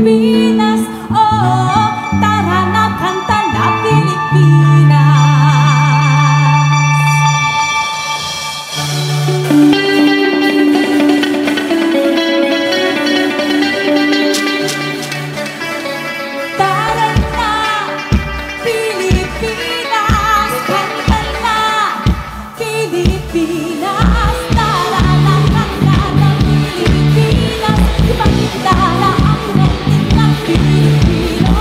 Pilipinas. Oh, tara na kanta na Pilipinas. Tara na Pilipinas, kanta na Pilipinas. Tara na kanta na Pilipinas, ipakita na ang galing ng Pilipino.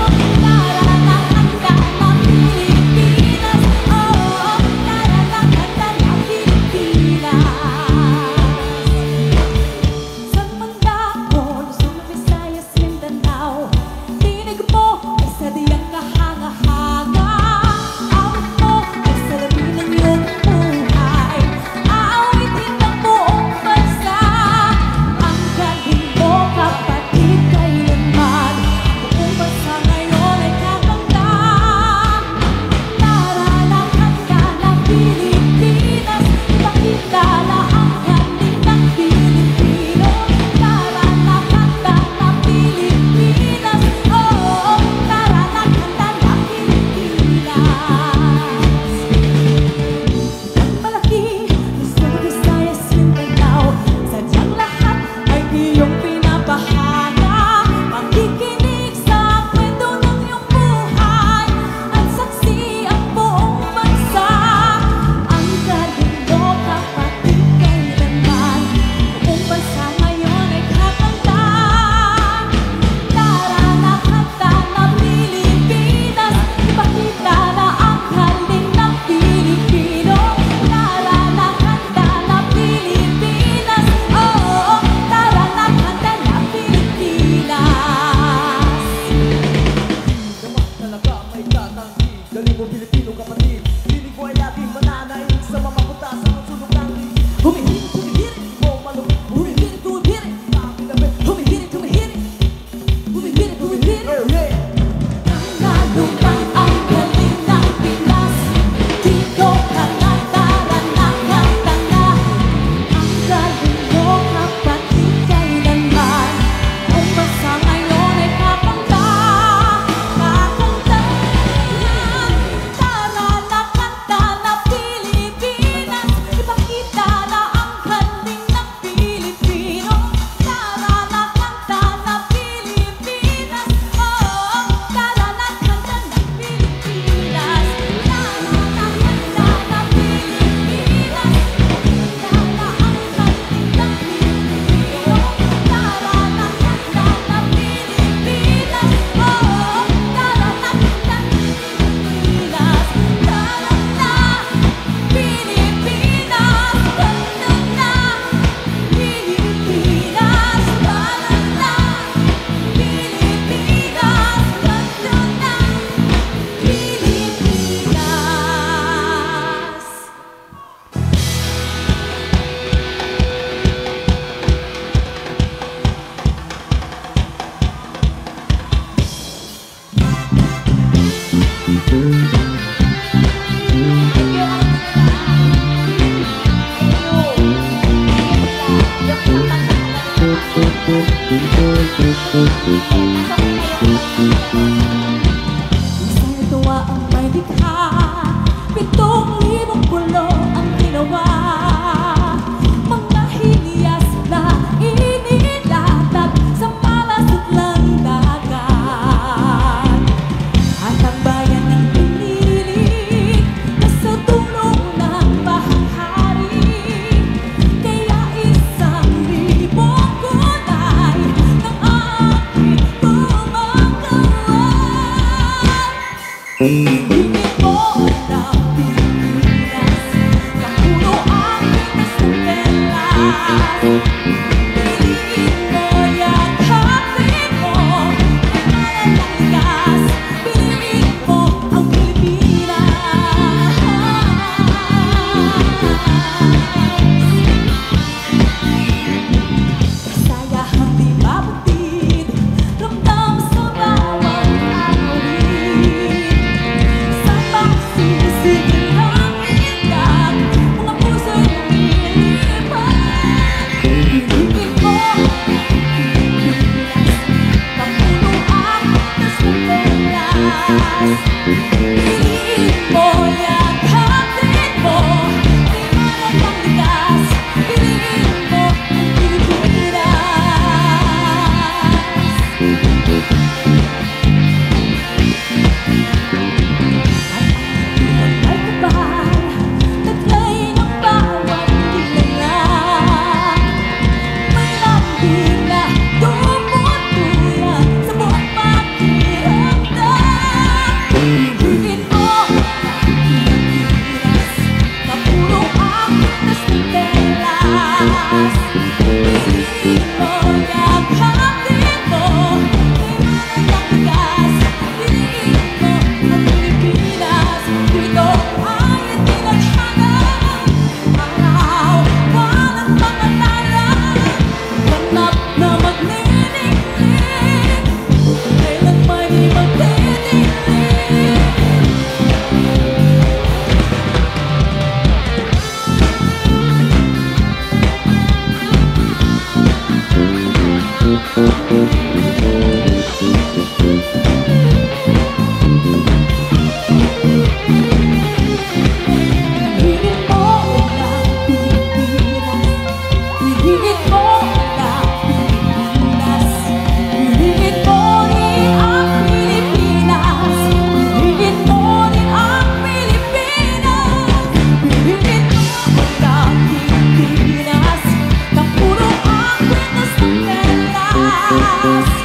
Tara na kanta na Pilipinas. Oh, tara na kanta na Pilipinas. Sa Mandako, Luzon, Visayas, Mindanao, tinig mo ay sadyang kahanga-hanga. Awit mo ay salamin ng iyong buhay, aawitin ng buong bansa. Ang galing mo, kapatid, kailanman buong bansa ngayon ay kakanta. Tara na kanta na Pilipinas, ipakita na ang galing ng Pilipino. Tara na kanta na Pilipinas. Oh, tara na kanta na Pilipinas. Ang malaki, Luzon, Visayas, Mindanao, sadyang lahat ay iyong pinapahanga. Makikinig sa kwento ng iyong buhay at saksi ang buong bansa. Ang galing mo, kapatid, kailanman buong bansa ngayon ay kakanta. Tara na kanta na Pilipinas, ipakita na ang galing ng Pilipino. Tara na kanta na Pilipinas. Oh, tara na kanta na Pilipinas. Naman talaga may tatanggi. Galing mo Pilipino kapatid. Piling ko ay laging mananaig sa mapapunta sa magsulong langit. Humihirit, humihirit, Mo malupit. humihirit, humihirit, Dami na bet. humihirit, humihirit, humihirit, humihirit. Hey, hey. Nalupang ang galing ng Pinas, dito ka na, tara na kanta na. Ang galing mo, kapatid, kailanman buong bansa ngayon ay kakanta. Kakanta. Tara na kanta na Pilipinas, ipakita na ang galing ng Pilipino. Tara na kanta na Pilipinas. Oh, tara na kanta na Pilipinas. Tara na kanta na Pilipinas. Ipakita na ang galing ng Pilipino. Tara na kanta na Pilipinas. Oh, tara na kanta na Pilipinas. Tara na Pilipinas, kanta na Pilipinas. Tara na Pilipinas, kanta na Pilipinas. Isang tuwa ang may likha, 7,000 pulo ang ginawa. Mga hilyas na inilatag sa malasutlang dagat. At ang bayan ng pinilig na sa tulong ng bahaghari. Kaya 1,000 kulay ng aking gumagawa. Hingin mo ang Pilipinas, kapuno ang Pinas. Piliin mo, yakapin mo, kailangan ng likas. Piliin mo ang Pilipinas. Kasayahan di mapatid, ramdam sa bawat awit. ganap na maglilingling, kailanman di magtitingling. Hihingin mo ang Pilipinas, hihingin mo ang Pilipinas, hihingin mo rin ang Pilipinas, hihingin mo rin ang Pilipinas, hihingin mo ang Pilipinas, na puro ang kwentas ng pelas.